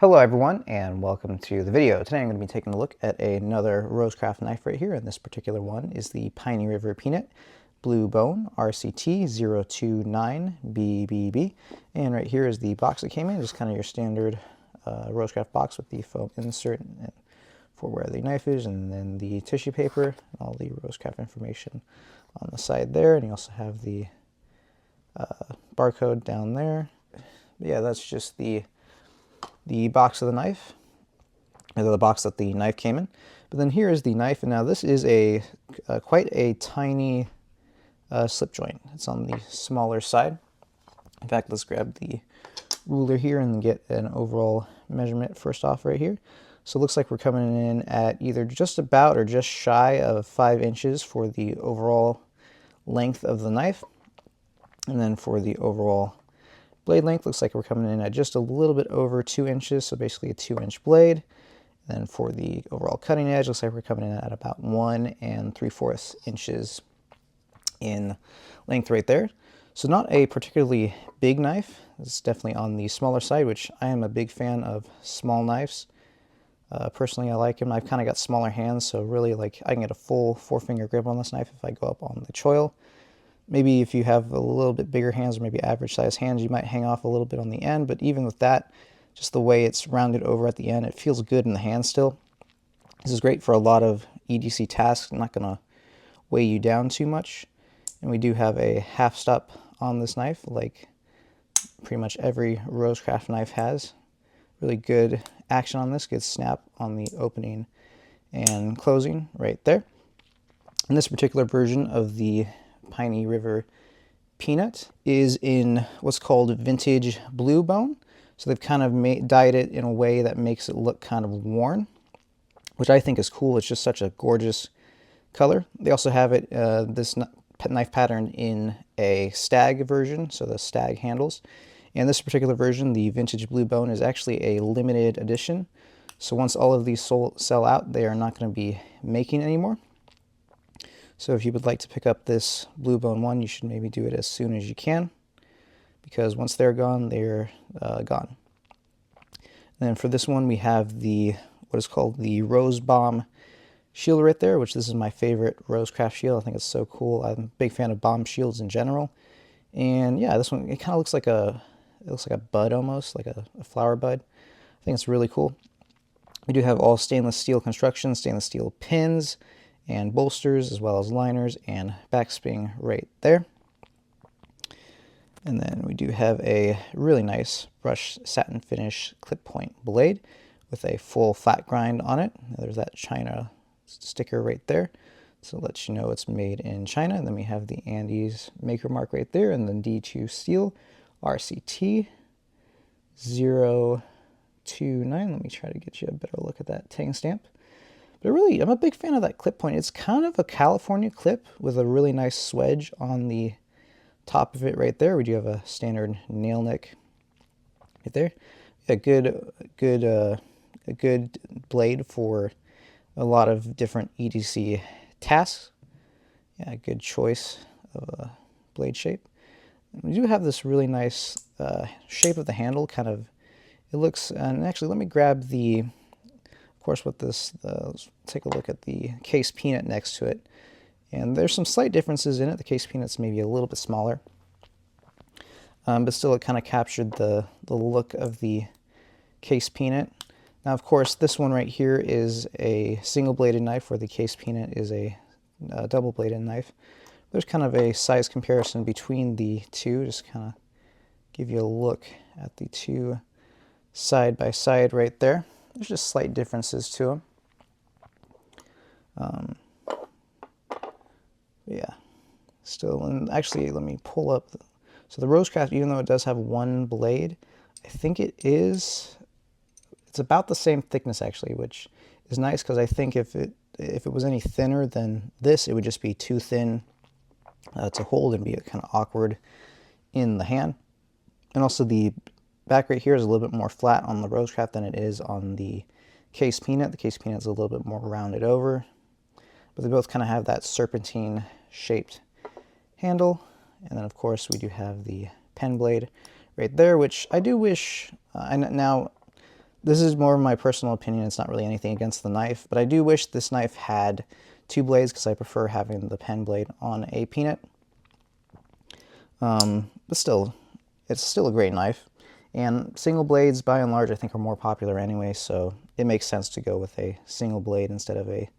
Hello everyone and welcome to the video. Today I'm going to be taking a look at another RoseCraft knife right here, and this particular one is the Piney River Peanut Blue Bone RCT029-BBB. And right here is the box that came in, just kind of your standard RoseCraft box with the foam insert for where the knife is, and then the tissue paper and all the RoseCraft information on the side there. And you also have the barcode down there. But yeah, that's just the box of the knife, or the box that the knife came in. But then here is the knife, and now this is quite a tiny slip joint. It's on the smaller side. In fact, let's grab the ruler here and get an overall measurement first off right here. So it looks like we're coming in at either just about or just shy of 5 inches for the overall length of the knife. And then for the overall blade length, looks like we're coming in at just a little bit over 2 inches, so basically a 2-inch blade. And then for the overall cutting edge, looks like we're coming in at about 1 3/4 inches in length right there. So not a particularly big knife. It's definitely on the smaller side, which I am a big fan of small knives. Personally, I like them. I've kind of got smaller hands, so really like I can get a full 4-finger grip on this knife if I go up on the choil. Maybe if you have a little bit bigger hands, or maybe average size hands, you might hang off a little bit on the end, but even with that, just the way it's rounded over at the end, it feels good in the hand still. This is great for a lot of EDC tasks. I'm not going to weigh you down too much. And we do have a half stop on this knife, like pretty much every RoseCraft knife has. Really good action on this, good snap on the opening and closing right there. In this particular version of the Piney River Peanut is in what's called vintage blue bone. So they've kind of dyed it in a way that makes it look kind of worn, which I think is cool. It's just such a gorgeous color. They also have it this knife pattern in a stag version, so the stag handles. And this particular version, the vintage blue bone, is actually a limited edition. So once all of these sell out, they are not going to be making anymore. So if you would like to pick up this blue bone one, you should maybe do it as soon as you can, because once they're gone, they're gone. And then for this one, we have what is called the Rose Bomb shield right there, which this is my favorite RoseCraft shield. I think it's so cool. I'm a big fan of bomb shields in general. And yeah, this one, it kind of looks like a bud almost, like a flower bud. I think it's really cool. We do have all stainless steel construction, stainless steel pins and bolsters, as well as liners and backspring right there. And then we do have a really nice brushed satin finish clip point blade with a full flat grind on it. There's that China sticker right there, so it lets you know it's made in China. And then we have the Andes maker mark right there, and then D2 steel RCT029. Let me try to get you a better look at that tang stamp. But really, I'm a big fan of that clip point. It's kind of a California clip with a really nice swedge on the top of it right there. We do have a standard nail nick right there. A good blade for a lot of different EDC tasks. Yeah, good choice of a blade shape. And we do have this really nice shape of the handle. Kind of, it looks. And actually, let me grab the. Of course, with this, let's take a look at the case peanut next to it. And there's some slight differences in it. The case peanut's maybe a little bit smaller. But still, it kind of captured the look of the case peanut. Now, of course, this one right here is a single-bladed knife, where the case peanut is a double-bladed knife. There's kind of a size comparison between the two, just kind of give you a look at the two side by side right there. There's just slight differences to them. Yeah, still, and actually, let me pull up. So the RoseCraft, even though it does have one blade, I think it's about the same thickness actually, which is nice, because I think if it was any thinner than this, it would just be too thin to hold and be kind of awkward in the hand. And also the back right here is a little bit more flat on the RoseCraft than it is on the case peanut. The case peanut is a little bit more rounded over, but they both kind of have that serpentine shaped handle. And then of course we do have the pen blade right there, which I do wish, now This is more of my personal opinion. It's not really anything against the knife, but I do wish this knife had 2 blades because I prefer having the pen blade on a Peanut. But still, it's still a great knife. And single blades, by and large, I think are more popular anyway, so it makes sense to go with a single blade instead of a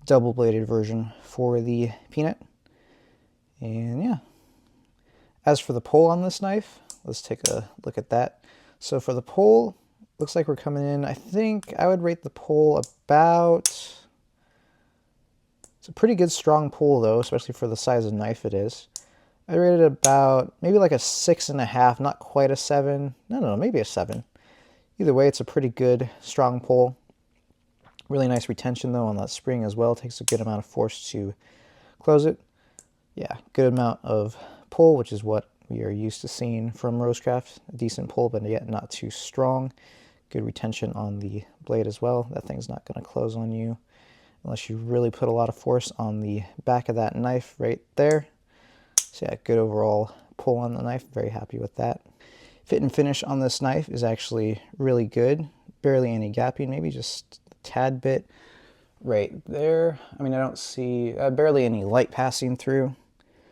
double-bladed version for the Peanut. And yeah. As for the pull on this knife, let's take a look at that. So for the pull, looks like we're coming in, I think I would rate the pull about, it's a pretty good strong pull though, especially for the size of knife it is. I rated it about maybe like a 6.5, not quite a 7. No, maybe a 7. Either way, it's a pretty good strong pull. Really nice retention though on that spring as well. Takes a good amount of force to close it. Yeah, good amount of pull, which is what we are used to seeing from RoseCraft. A decent pull, but yet not too strong. Good retention on the blade as well. That thing's not going to close on you unless you really put a lot of force on the back of that knife right there. So yeah, good overall pull on the knife. Very happy with that. Fit and finish on this knife is actually really good. Barely any gapping, maybe just a tad bit right there. I mean, I don't see barely any light passing through.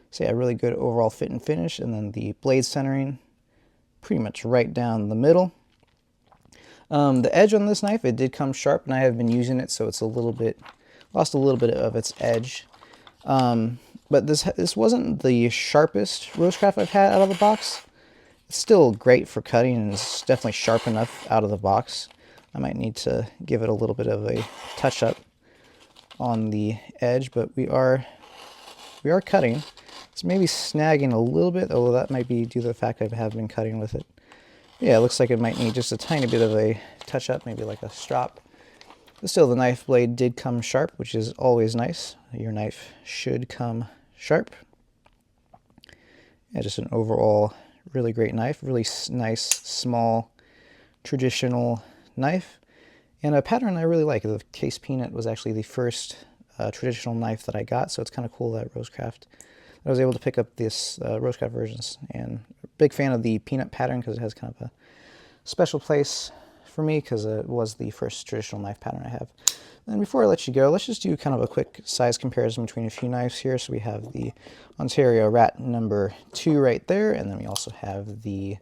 So yeah, really good overall fit and finish. And then the blade centering, pretty much right down the middle. The edge on this knife, it did come sharp, and I have been using it, so it's a little bit, lost a little bit of its edge. But this wasn't the sharpest RoseCraft I've had out of the box. It's still great for cutting, and it's definitely sharp enough out of the box. I might need to give it a little bit of a touch-up on the edge, but we are cutting. It's maybe snagging a little bit, although that might be due to the fact I have been cutting with it. Yeah, it looks like it might need just a tiny bit of a touch-up, maybe like a strop. But still, the knife blade did come sharp, which is always nice. Your knife should come sharp. Yeah, just an overall really great knife. Really nice, small, traditional knife. And a pattern I really like. The Case Peanut was actually the first traditional knife that I got, so it's kind of cool that RoseCraft, I was able to pick up this RoseCraft versions, and a big fan of the Peanut pattern because it has kind of a special place for me because it was the first traditional knife pattern I have. And before I let you go, let's just do kind of a quick size comparison between a few knives here. So we have the Ontario Rat number 2 right there, and then we also have the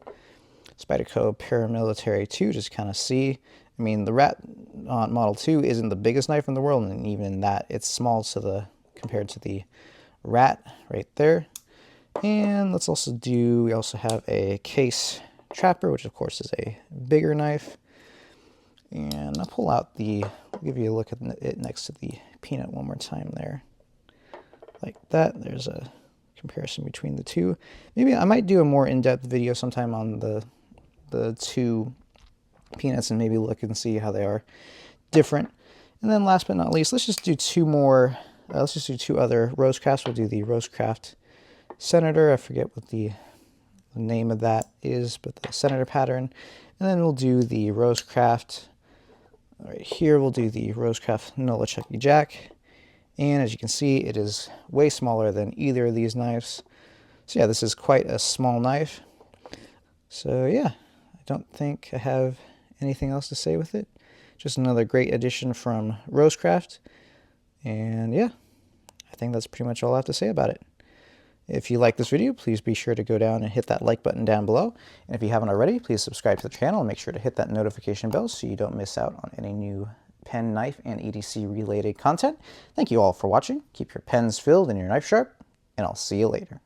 Spyderco Paramilitary 2, just kind of see. I mean, the Rat Model 2 isn't the biggest knife in the world, and even that, it's small to compared to the Rat right there. And let's also do, we also have a Case Trapper, which of course is a bigger knife. And I'll pull out I'll give you a look at it next to the Peanut one more time there. Like that. There's a comparison between the two. Maybe I might do a more in-depth video sometime on the two Peanuts and maybe look and see how they are different. And then last but not least, let's just do two more, let's just do 2 other RoseCrafts. We'll do the RoseCraft Senator. I forget what the name of that is, but the Senator pattern. And then we'll do the RoseCraft, right here we'll do the RoseCraft Nolichucky Jack. And as you can see, it is way smaller than either of these knives. So yeah, this is quite a small knife. So yeah, I don't think I have anything else to say with it. Just another great addition from RoseCraft. And yeah, I think that's pretty much all I have to say about it. If you like this video, please be sure to go down and hit that like button down below. And if you haven't already, please subscribe to the channel and make sure to hit that notification bell so you don't miss out on any new pen, knife, and EDC related content. Thank you all for watching. Keep your pens filled and your knife sharp, and I'll see you later.